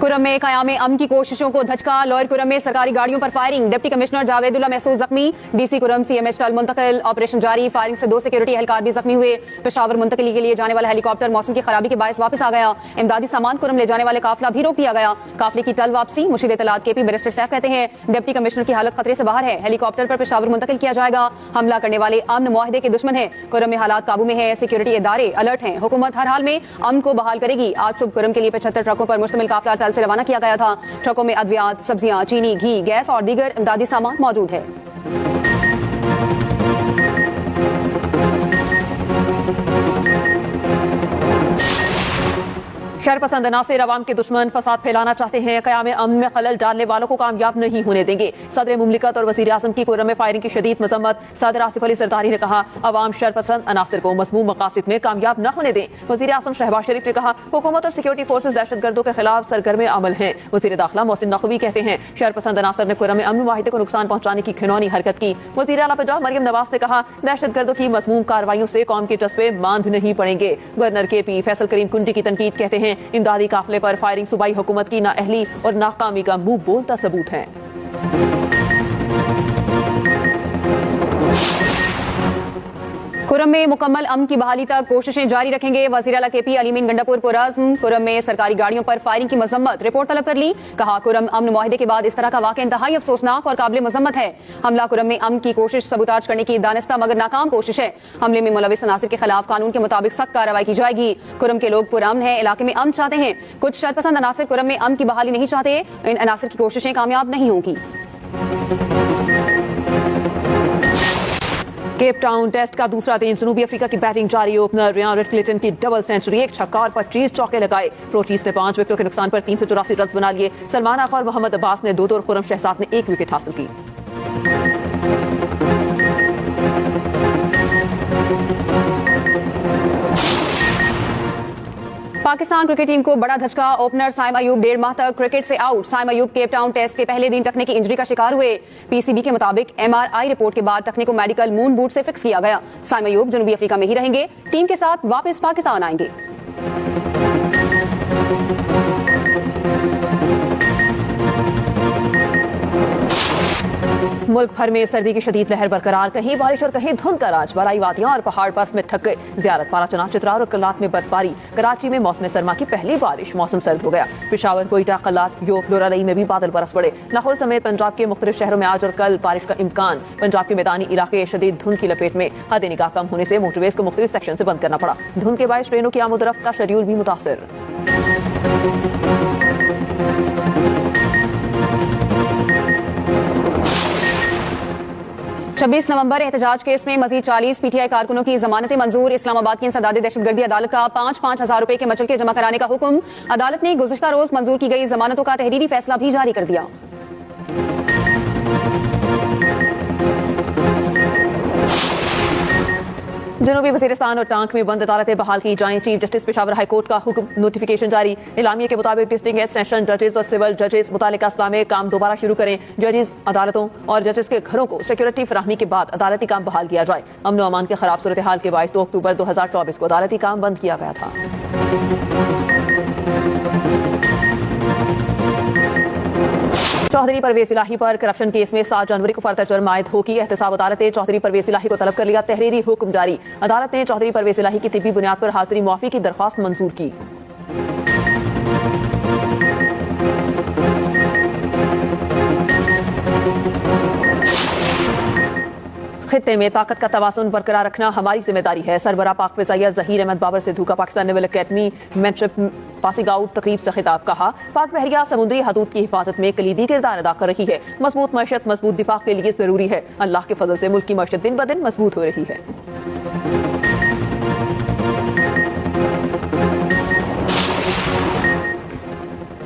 कुरम में क़याम अमन की कोशिशों को धचका। लॉयर कुरम में सरकारी गाड़ियों पर फायरिंग। डिप्टी कमिश्नर जावेदुल्ला महसूस जख्मी। डीसी कुरम सीएमएच कल मुंतकिल। ऑपरेशन जारी। फायरिंग से 2 सिक्योरिटी एहलकार भी जख्मी हुए। पेशावर मुंतकिली के लिए जाने वाला हेलीकॉप्टर मौसम की खराबी के बायस वापस आ गया। इमदादी सामान कुरम ले जाने वाले काफिला भी रोक दिया गया। काफिले की टल वापसी। मुशीर इत्तलात केपी बैरिस्टर सैफ कहते हैं डिप्टी कमिश्नर की हालत खतरे से बाहर है। हेलीकॉप्टर पर पेशावर मुंतकिल किया जाएगा। हमला करने वाले अमन मुआहदे के दुश्मन है। कुरम में हालात काबू में है। सिक्योरिटी इदारे अलर्ट हैं। हुकूमत हर हाल में अमन को बहाल करेगी। आज सुबह कुरम के लिए 75 ट्रकों पर मुश्तमिल काफिला टल से रवाना किया गया था। ट्रकों में अद्वियात, सब्जियां, चीनी, घी, गैस और दीगर इमदादी सामान मौजूद है। शरपसंद नासिर अवाम के दुश्मन फसाद फैलाना चाहते हैं। क़याम अमन में खलल डालने वालों को कामयाब नहीं होने देंगे। सदर मुमलिकत और वज़ीर आज़म की कुरम में फायरिंग की शदीद मजम्मत। सदर आसिफ अली सरदारी ने कहा अवाम शरपसंद अनासिर को मज़मूम मकासिद में कामयाब न होने दें। वज़ीर आज़म शहबाज शरीफ ने कहा हुकूमत और सिक्योरिटी फोर्सेज दहशतगर्दों के खिलाफ सरगर्म अमल हैं। वज़ीर दाखिला मोहसिन नकवी कहते हैं शरपसंद अनासर ने कुरम में अमन मुआहिदे को नुकसान पहुंचाने की घिनौनी हरकत की। वज़ीर आला पंजाब मरियम नवाज ने कहा दहशतगर्दों की मज़मूम कार्रवाइयों से कौम के जज्बे मांद नहीं पड़ेंगे। गवर्नर केपी फैसल करीम कुंडी की तनकीद कहते हैं इमदादी काफिले पर फायरिंग सूबाई हुकूमत की नाअहली और नाकामी का मुंह बोलता सबूत है। कुरम में मुकम्मल अमन की बहाली तक कोशिशें जारी रखेंगे। वज़ीर आला केपी अलीमीन गंडापुर पुरअज़्म। कुरम में सरकारी गाड़ियों पर फायरिंग की मजम्मत। रिपोर्ट तलब कर ली। कहा कुरम अमन मुआहिदे के बाद इस तरह का वाक़या इंतहाई अफसोसनाक और काबिल मजम्मत है। हमला कुरम में अमन की कोशिश सबूताज करने की दानिस्ता मगर नाकाम कोशिश है। हमले में मुलविस अनासिर के खिलाफ कानून के मुताबिक सख्त कार्रवाई की जाएगी। कुरम के लोग पुरअमन है, इलाके में अमन चाहते हैं। कुछ शरपसंद अनासिर कुरम में अमन की बहाली नहीं चाहते। इन अनासिर की कोशिशें कामयाब नहीं होंगी। केप टाउन टेस्ट का दूसरा दिन जनूबी अफ्रीका की बैटिंग जारी। ओपनर रियान रेडक्लिटन की डबल सेंचुरी, 1 छक्का और 25 चौके लगाए। प्रोटीज ने 5 विकेटों के नुकसान पर 384 रन बना लिए। सलमान आगा और मोहम्मद अब्बास ने 2 और खुरम शहजाद ने 1 विकेट हासिल की। पाकिस्तान क्रिकेट टीम को बड़ा धचका। ओपनर साइम अयूब 1.5 माह तक क्रिकेट से out. Saim Ayub Cape Town Test के पहले दिन टखने की इंजरी का शिकार हुए। पीसीबी के मुताबिक MRI रिपोर्ट के बाद टखने को मेडिकल मून बूट से फिक्स किया गया। साइम अयूब जनूबी अफ्रीका में ही रहेंगे। टीम के साथ वापस पाकिस्तान आएंगे। मुल्क भर में सर्दी की शदीद लहर बरकरार। कहीं बारिश और कहीं धुंध का राज। बराई वादियां और पहाड़ बर्फ में थक गए। ज़ियारत पारा चना चित्रार और कल्लात में बर्फबारी। कराची में मौसम सरमा की पहली बारिश। मौसम सर्द हो गया। पेशावर, कोयटा, कल्लात, योब, लोरालई में भी बादल बरस पड़े। लाहौर समेत पंजाब के मुख्तलिफ शहरों में आज और कल बारिश का इम्कान। पंजाब के मैदानी इलाके शदीद धुंध की लपेट में। हद निगाह कम होने से मोटरवेज को मुख्तलिफ सेक्शन से बंद करना पड़ा। धुंध के बायस ट्रेनों की आमद-ओ-रफ्त का शेड्यूल भी मुतासिर। छब्बीस नवंबर एहतजाज केस में मजीद 40 PTI कारकुनों की जमानतें मंजूर। इस्लामाबाद की इंसदादी दहशतगर्दी अदालत का 5-5 हजार रुपए के मचलके जमा कराने का हुक्म। अदालत ने गुज़िश्ता रोज मंजूर की गई जमानतों का तहरीरी फैसला भी जारी कर दिया। जनूबी वज़ीरिस्तान और टांक में बंद अदालतें बहाल की जाएं। Chief justice Peshawar high court का हुक्म। नोटिफिकेशन जारी। इलामिया के मुताबिक डिस्ट्रिक्ट एज सेशन जजेस और सिविल जजेस मुतालिका अस्ला में काम दोबारा शुरू करें। जजेस अदालतों और जजेस के घरों को सिक्योरिटी फराहमी के बाद अदालती काम बहाल किया जाए। अमन अमान के खराब सूरत हाल के बायस 2 अक्टूबर 2024 को अदालती काम बंद किया गया था। चौधरी परवेज इलाही पर करप्शन केस में 7 जनवरी को फर्दर जुर्म आयद होगी। एहतसाब अदालत ने चौधरी परवेज इलाही को तलब कर लिया। तहरीरी हुक्म जारी। अदालत ने चौधरी परवेज इलाही की तिब्बी बुनियाद पर हाजिरी मुआफी की दरख्वास्त मंजूर की। खित्ते में ताकत का तवाज़ुन बरकरार रखना हमारी जिम्मेदारी है। सरबराह पाक फ़िज़ाइया ज़हीर अहमद बाबर सिद्धू का Pakistan naval academy mentorship passing out तकरीब से खिताब। कहा पाक बहरिया समुद्री हदूद की हिफाजत में कलीदी किरदार अदा कर रही है। मजबूत मईशत मजबूत दिफा के लिए जरूरी है। अल्लाह के फजल से मुल्क की मईशत दिन ब दिन मजबूत हो रही है।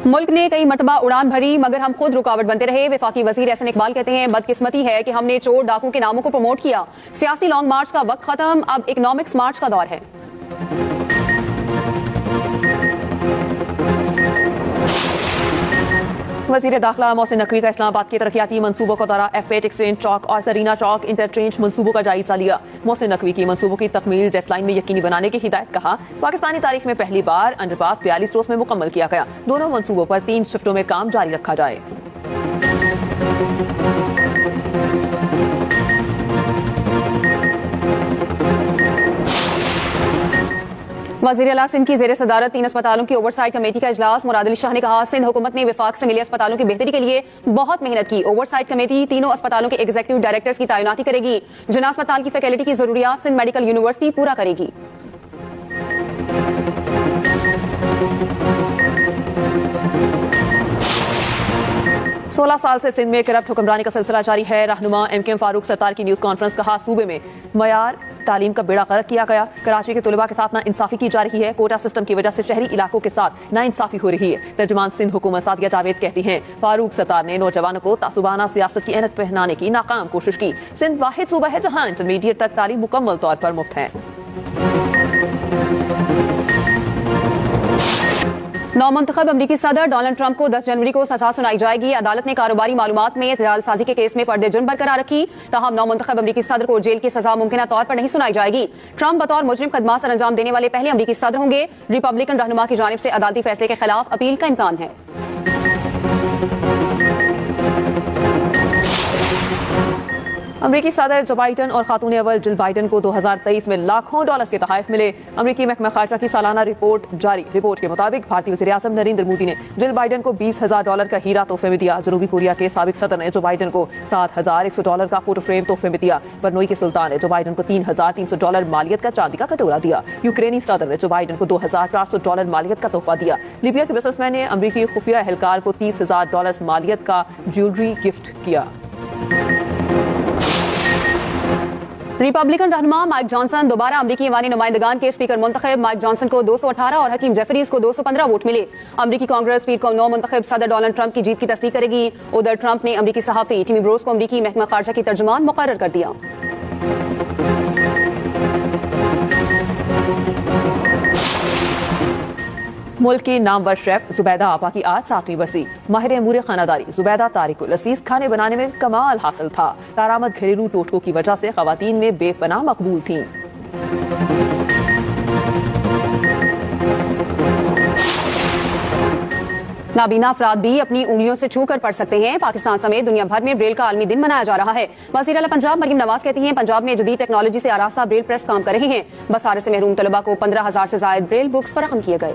मुल्क ने कई मरतबा उड़ान भरी मगर हम खुद रुकावट बनते रहे। वफाकी वजीर एहसन इकबाल कहते हैं बदकिस्मती है कि हमने चोर डाकू के नामों को प्रमोट किया। सियासी लॉन्ग मार्च का वक्त खत्म, अब इकोनॉमिक्स मार्च का दौर है। वजीर दाखिला मोहसिन नकवी का इस्लामाबाद के तरक्याती मंसूबों के दौरा F8 एक्सचेंज चौक और सरीना चौक इंटरचेंज मंसूबों का जायजा लिया। मोहसिन नकवी की मंसूबों की तकमील डेडलाइन में यकीनी बनाने की हिदायत। कहा, पाकिस्तानी तारीख में पहली बार अंडरपास 42 रोज में मुकम्मल किया गया। दोनों मंसूबों पर 3 शिफ्टों में काम जारी रखा जाए। वज़ीर आला सिंध की ज़ेरे सदारत 3 अस्पतालों की ओवरसाइट कमेटी का इजलास। मुराद अली शाह ने कहा, सिंध हुकूमत ने विफाक से मिले अस्पतालों की बेहतरी के लिए बहुत मेहनत की। ओवरसाइट कमेटी तीनों अस्पतालों के एग्जीक्यूटिव डायरेक्टर्स की तैनाती करेगी। जिना अस्पताल की फैकल्टी की जरूरियात सिंध मेडिकल यूनिवर्सिटी पूरा करेगी। सोलह साल से सिंध में करप्ट हुक्मरानी का सिलसिला जारी है। रहनुमा MKM फारूक सत्तार की न्यूज कॉन्फ्रेंस। कहा, सूबे में मयार तालीम का बेड़ा गर्क किया गया। कराची के तुलबा के साथ ना इंसाफी की जा रही है। कोटा सिस्टम की वजह से शहरी इलाकों के साथ ना इंसाफी हो रही है। तर्जुमान सिंध हुकूमत सादिया जावेद कहती हैं, फारूक सत्तार ने नौजवानों को तासुबाना सियासत की ऐनक पहनाने की नाकाम कोशिश की। सिंध वाहिद सूबा है जहां इंटरमीडिएट तक तालीम मुकम्मल तौर पर मुफ्त है। नौमुंतखब अमरीकी सदर डोनाल्ड ट्रंप को 10 जनवरी को सजा सुनाई जाएगी। अदालत ने कारोबारी मालूमात में जालसाजी के केस में फर्द जुर्म बरकरार रखी। ताहम नौमुंतखब अमरीकी सदर को जेल की सजा मुमकिन तौर पर नहीं सुनाई जाएगी। ट्रंप बतौर मुजरिम खदमात सर अंजाम देने वाले पहले अमरीकी सदर होंगे। रिपब्लिकन रहनुमा की जानिब से अदालती फैसले के खिलाफ अपील का इम्कान है। अमरीकी सदर जो बाइडन और खातून अव्वल जिल बाइडन को 2023 में लाखों डॉलर्स के तोहफे मिले। अमरीकी महकमा खारजा की सालाना रिपोर्ट जारी। रिपोर्ट के मुताबिक भारतीय वज़ीर आज़म नरेंद्र मोदी ने जिल बाइडन को $20,000 का हीरा तोहफे में दिया। जनूबी कोरिया के साबिक सदर ने जो बाइडन को $7,100 का फोटो फ्रेम तोहफे में दिया। बरनोई के सुल्तान ने जो बाइडन को $3,300 मालियत का चांदी का कटोरा दिया। यूक्रेनी सदर ने जो बाइडन को $2,400 मालियत का तोहफा दिया। लीबिया के बिजनेसमैन ने अमरीकी खुफिया एहलकार को $30,000 मालियत का ज्वेलरी गिफ्ट किया। रिपब्लिकन रहनुमा माइक जॉनसन दोबारा अमरीकी ईवानी नुमाइंदगान के स्पीकर मुंतखब। माइक जॉनसन को 218 और हकीम जेफरीज को 215 वोट मिले। अमरीकी कांग्रेस स्पीकर को नौ मुंतखब सदर डोनाल्ड ट्रंप की जीत की तस्दीक करेगी। उधर ट्रंप ने अमरीकी सहाफी टिमी ब्रोस को अमरीकी महकमा खारजा की तर्जुमान मुकर्रर कर दिया। मुल्क की नामवर शेफ जुबैदा आपा की आज 7वीं बरसी। माहिर अमूर खानादारी जुबैदा तारिकुल असीस खाने बनाने में कमाल हासिल था। कारामद घरेलू टोटकों की वजह से खवातीन में बेपनाह मकबूल थीं। नाबीना अफराद भी अपनी उंगलियों से छू कर पढ़ सकते हैं। पाकिस्तान समेत दुनिया भर में ब्रेल का आलमी दिन मनाया जा रहा है। वज़ीर आला पंजाब मरीम नवाज कहती हैं, पंजाब में जदीद टेक्नोलॉजी से आरास्ता ब्रेल प्रेस काम कर रहे हैं। बसारे से महरूम तलबा को 15,000 से ज्यादा ब्रेल बुक्स फराहम किए गए।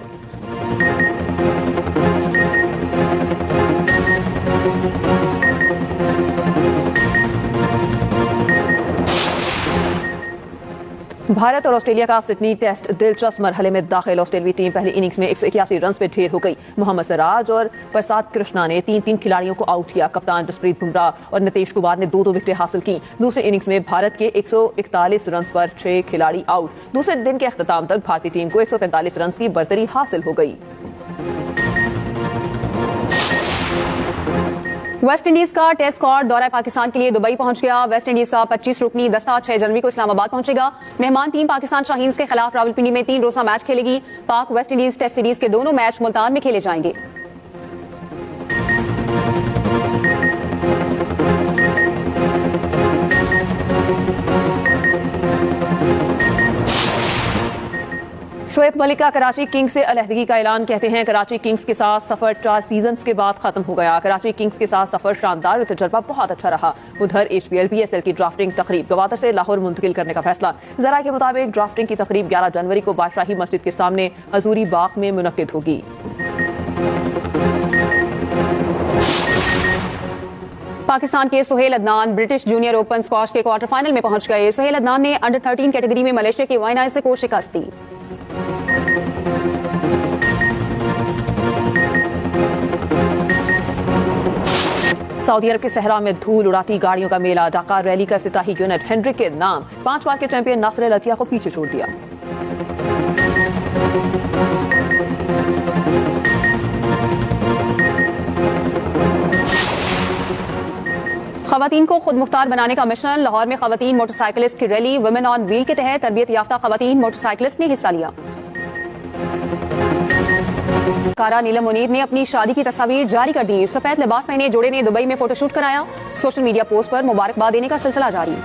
भारत और ऑस्ट्रेलिया का सिडनी टेस्ट दिलचस्प मरहले में दाखिल। ऑस्ट्रेलियाई टीम पहली इनिंग्स में 181 रन पे ढेर हो गई। मोहम्मद सिराज और प्रसाद कृष्णा ने 3-3 खिलाड़ियों को आउट किया। कप्तान जसप्रीत बुमराह और नितेश कुमार ने 2-2 विकेटें हासिल की। दूसरी इनिंग्स में भारत के 141 रन पर 6 खिलाड़ी आउट। दूसरे दिन के अख्ताम तक भारतीय टीम को 145 रन की बर्तरी हासिल हो गई। वेस्ट इंडीज का टेस्ट स्क्वाड दौरा पाकिस्तान के लिए दुबई पहुंच गया। वेस्ट इंडीज का 25 रुकनी दस्ता 6 जनवरी को इस्लामाबाद पहुंचेगा। मेहमान टीम पाकिस्तान शाहीन्स के खिलाफ रावलपिंडी में 3 रोजा मैच खेलेगी। पाक वेस्ट इंडीज टेस्ट सीरीज के दोनों मैच मुल्तान में खेले जाएंगे। शोएब मलिक का कराची किंग्स से अलहदगी का ऐलान। कहते हैं, कराची किंग्स के साथ सफर 4 सीजन्स के बाद खत्म हो गया। कराची किंग्स के साथ सफर शानदार और तजर्बा बहुत अच्छा रहा। उधर HPL PSL की ड्राफ्टिंग तकरीब गवादर से लाहौर मुंतकिल करने का फैसला। जरा के मुताबिक ड्राफ्टिंग की तकरीब 11 जनवरी को बादशाही मस्जिद के सामने हजूरी बाग में मुनक्किद होगी। पाकिस्तान के Suhail Adnan British Junior Open squash के क्वार्टर फाइनल में पहुंच गए। सुहेल अदनान ने अंडर 13 कैटेगरी में मलेशिया के वाइन आइसे को शिकस्त दी। सऊदी अरब के सहरा में धूल उड़ाती गाड़ियों का मेला। डाकार रैली का इफ्तिताही यूनिट हेनरिक के नाम 5 बार के चैंपियन नासिर अल अतिया को पीछे छोड़ दिया। खवातीन को खुद मुख्तार बनाने का मिशन। लाहौर में खवातीन मोटरसाइकिलिस्ट की रैली वुमेन ऑन व्हील के तहत तरबियत याफ्ता खवातीन मोटरसाइकिलिस्ट ने हिस्सा लिया। कारा नीलम मुनीर ने अपनी शादी की तस्वीर जारी कर दी। सफेद लिबास पहने जोड़े ने दुबई में फोटोशूट कराया। सोशल मीडिया पोस्ट पर मुबारकबाद देने का सिलसिला जारी।